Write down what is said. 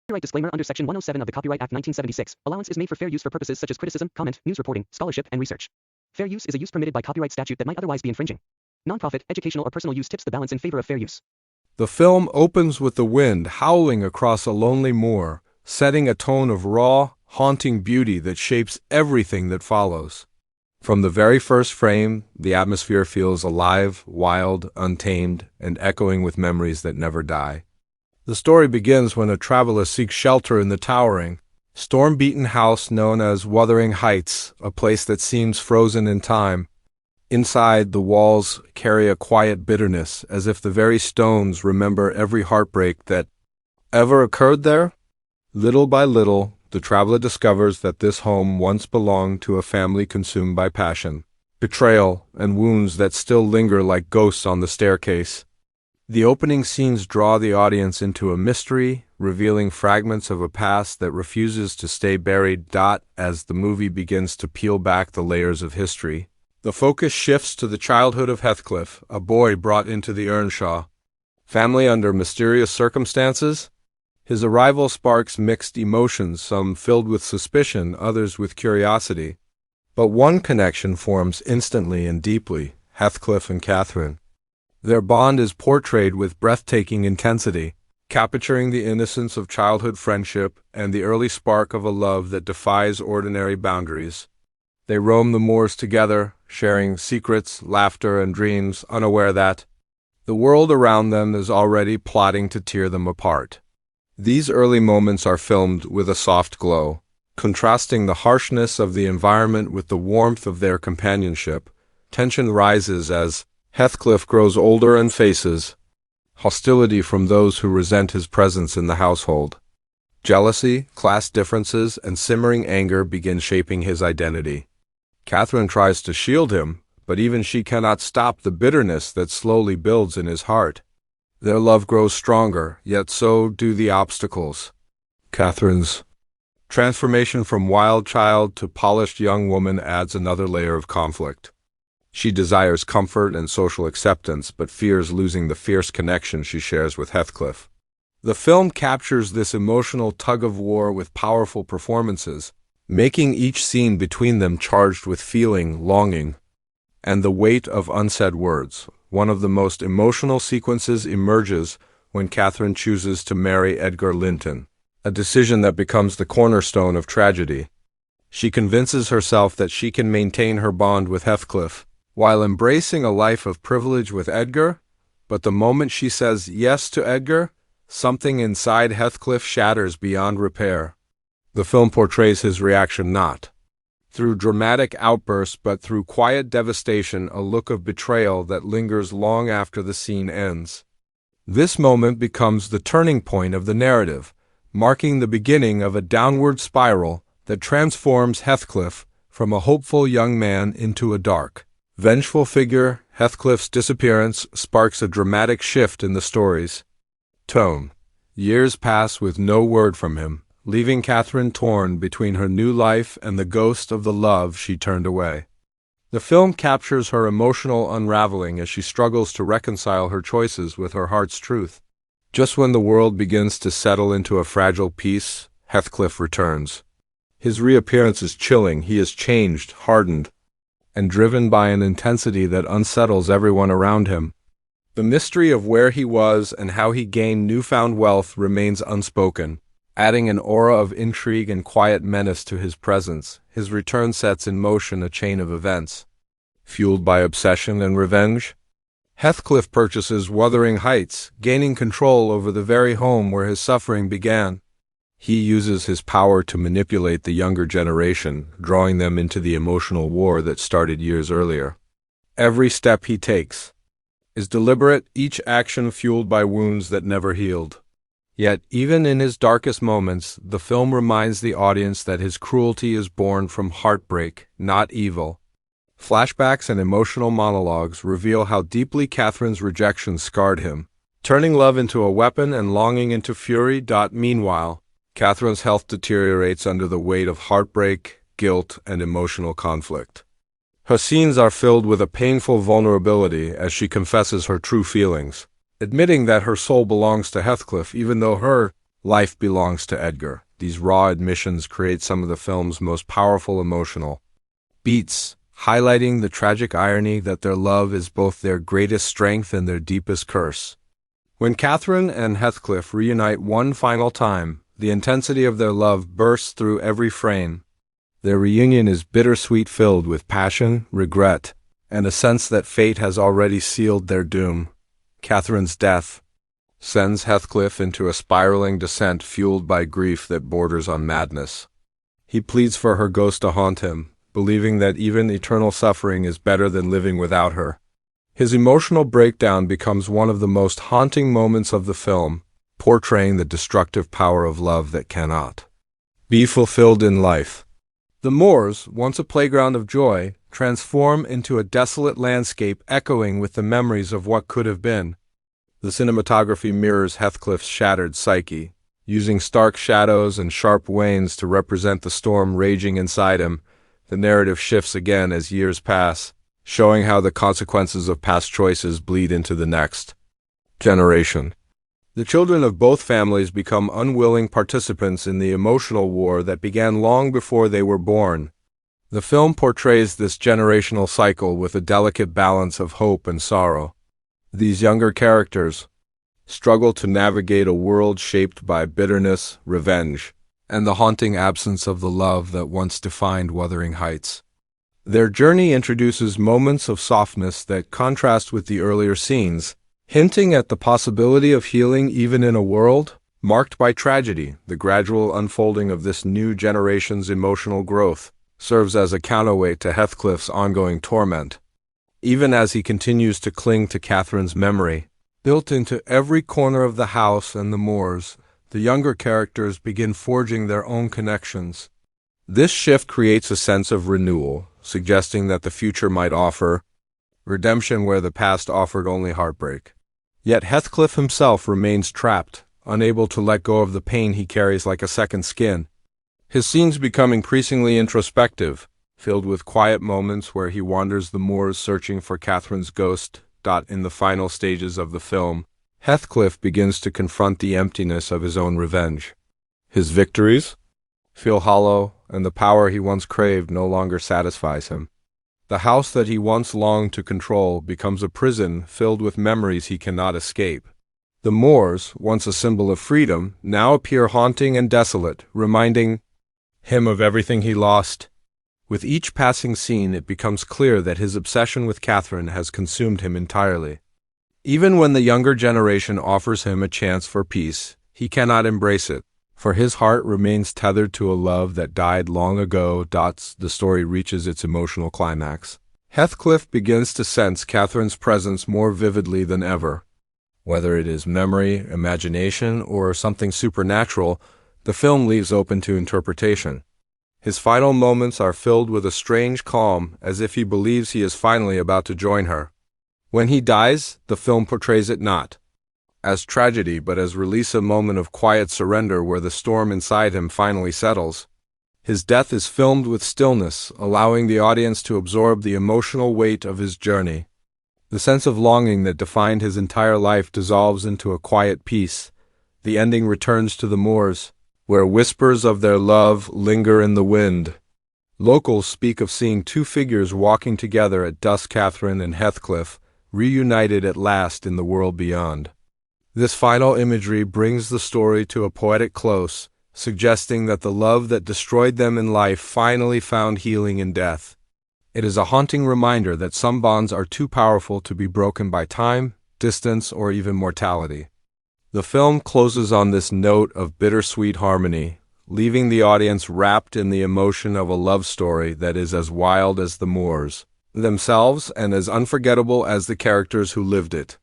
Copyright disclaimer under Section 107 of the Copyright Act 1976. Allowance is made for fair use for purposes such as criticism, comment, news reporting, scholarship, and research. Fair use is a use permitted by copyright statute that might otherwise be infringing. Nonprofit, educational, or personal use tips the balance in favor of fair use. The film opens with the wind howling across a lonely moor, setting a tone of raw, haunting beauty that shapes everything that follows. From the very first frame, the atmosphere feels alive, wild, untamed, and echoing with memories that never die. The story begins when a traveler seeks shelter in the towering, storm-beaten house known as Wuthering Heights, a place that seems frozen in time. Inside, the walls carry a quiet bitterness, as if the very stones remember every heartbreak that ever occurred there. Little by little, the traveler discovers that this home once belonged to a family consumed by passion, betrayal, and wounds that still linger like ghosts on the staircase. The opening scenes draw the audience into a mystery, revealing fragments of a past that refuses to stay buried. As the movie begins to peel back the layers of history, the focus shifts to the childhood of Heathcliff, a boy brought into the Earnshaw family under mysterious circumstances. His arrival sparks mixed emotions, some filled with suspicion, others with curiosity. But one connection forms instantly and deeply: Heathcliff and Catherine. Their bond is portrayed with breathtaking intensity, capturing the innocence of childhood friendship and the early spark of a love that defies ordinary boundaries. They roam the moors together, sharing secrets, laughter, and dreams, unaware that the world around them is already plotting to tear them apart. These early moments are filmed with a soft glow, contrasting the harshness of the environment with the warmth of their companionship. Tension rises as Heathcliff grows older and faces hostility from those who resent his presence in the household. Jealousy, class differences, and simmering anger begin shaping his identity. Catherine tries to shield him, but even she cannot stop the bitterness that slowly builds in his heart. Their love grows stronger, yet so do the obstacles. Catherine's transformation from wild child to polished young woman adds another layer of conflict. She desires comfort and social acceptance, but fears losing the fierce connection she shares with Heathcliff. The film captures this emotional tug-of-war with powerful performances, making each scene between them charged with feeling, longing, and the weight of unsaid words. One of the most emotional sequences emerges when Catherine chooses to marry Edgar Linton, a decision that becomes the cornerstone of tragedy. She convinces herself that she can maintain her bond with Heathcliff while embracing a life of privilege with Edgar, but the moment she says yes to Edgar, something inside Heathcliff shatters beyond repair. The film portrays his reaction not through dramatic outbursts but through quiet devastation, a look of betrayal that lingers long after the scene ends. This moment becomes the turning point of the narrative, marking the beginning of a downward spiral that transforms Heathcliff from a hopeful young man into a dark, vengeful figure. Heathcliff's disappearance sparks a dramatic shift in the story's tone. Years pass with no word from him, leaving Catherine torn between her new life and the ghost of the love she turned away. The film captures her emotional unraveling as she struggles to reconcile her choices with her heart's truth. Just when the world begins to settle into a fragile peace, Heathcliff returns. His reappearance is chilling. He is changed, hardened, and driven by an intensity that unsettles everyone around him. The mystery of where he was and how he gained newfound wealth remains unspoken, adding an aura of intrigue and quiet menace to his presence. His return sets in motion a chain of events, fueled by obsession and revenge. Heathcliff purchases Wuthering Heights, gaining control over the very home where his suffering began. He uses his power to manipulate the younger generation, drawing them into the emotional war that started years earlier. Every step he takes is deliberate, each action fueled by wounds that never healed. Yet, even in his darkest moments, the film reminds the audience that his cruelty is born from heartbreak, not evil. Flashbacks and emotional monologues reveal how deeply Catherine's rejection scarred him, turning love into a weapon and longing into fury. Meanwhile, Catherine's health deteriorates under the weight of heartbreak, guilt, and emotional conflict. Her scenes are filled with a painful vulnerability as she confesses her true feelings, admitting that her soul belongs to Heathcliff even though her Life belongs to Edgar. These raw admissions create some of the film's most powerful emotional beats, highlighting the tragic irony that their love is both their greatest strength and their deepest curse. When Catherine and Heathcliff reunite one final time, the intensity of their love bursts through every frame. Their reunion is bittersweet, filled with passion, regret, and a sense that fate has already sealed their doom. Catherine's death sends Heathcliff into a spiraling descent fueled by grief that borders on madness. He pleads for her ghost to haunt him, believing that even eternal suffering is better than living without her. His emotional breakdown becomes one of the most haunting moments of the film, portraying the destructive power of love that cannot be fulfilled in life. The moors, once a playground of joy, transform into a desolate landscape echoing with the memories of what could have been. The cinematography mirrors Heathcliff's shattered psyche, using stark shadows and sharp wanes to represent the storm raging inside him. The narrative shifts again as years pass, showing how the consequences of past choices bleed into the next generation. The children of both families become unwilling participants in the emotional war that began long before they were born. The film portrays this generational cycle with a delicate balance of hope and sorrow. These younger characters struggle to navigate a world shaped by bitterness, revenge, and the haunting absence of the love that once defined Wuthering Heights. Their journey introduces moments of softness that contrast with the earlier scenes, hinting at the possibility of healing even in a world marked by tragedy. The gradual unfolding of this new generation's emotional growth serves as a counterweight to Heathcliff's ongoing torment. Even as he continues to cling to Catherine's memory, built into every corner of the house and the moors, the younger characters begin forging their own connections. This shift creates a sense of renewal, suggesting that the future might offer redemption where the past offered only heartbreak. Yet Heathcliff himself remains trapped, unable to let go of the pain he carries like a second skin. His scenes become increasingly introspective, filled with quiet moments where he wanders the moors searching for Catherine's ghost. In the final stages of the film, Heathcliff begins to confront the emptiness of his own revenge. His victories feel hollow, and the power he once craved no longer satisfies him. The house that he once longed to control becomes a prison filled with memories he cannot escape. The moors, once a symbol of freedom, now appear haunting and desolate, reminding him of everything he lost. With each passing scene, it becomes clear that his obsession with Catherine has consumed him entirely. Even when the younger generation offers him a chance for peace, he cannot embrace it, for his heart remains tethered to a love that died long ago. The story reaches its emotional climax. Heathcliff begins to sense Catherine's presence more vividly than ever. Whether it is memory, imagination, or something supernatural, the film leaves open to interpretation. His final moments are filled with a strange calm, as if he believes he is finally about to join her. When he dies, the film portrays it not as tragedy but as release, a moment of quiet surrender where the storm inside him finally settles. His death is filmed with stillness, allowing the audience to absorb the emotional weight of his journey. The sense of longing that defined his entire life dissolves into a quiet peace. The ending returns to the moors, where whispers of their love linger in the wind. Locals speak of seeing two figures walking together at dusk, Catherine and Heathcliff, reunited at last in the world beyond. This final imagery brings the story to a poetic close, suggesting that the love that destroyed them in life finally found healing in death. It is a haunting reminder that some bonds are too powerful to be broken by time, distance, or even mortality. The film closes on this note of bittersweet harmony, leaving the audience wrapped in the emotion of a love story that is as wild as the moors themselves and as unforgettable as the characters who lived it.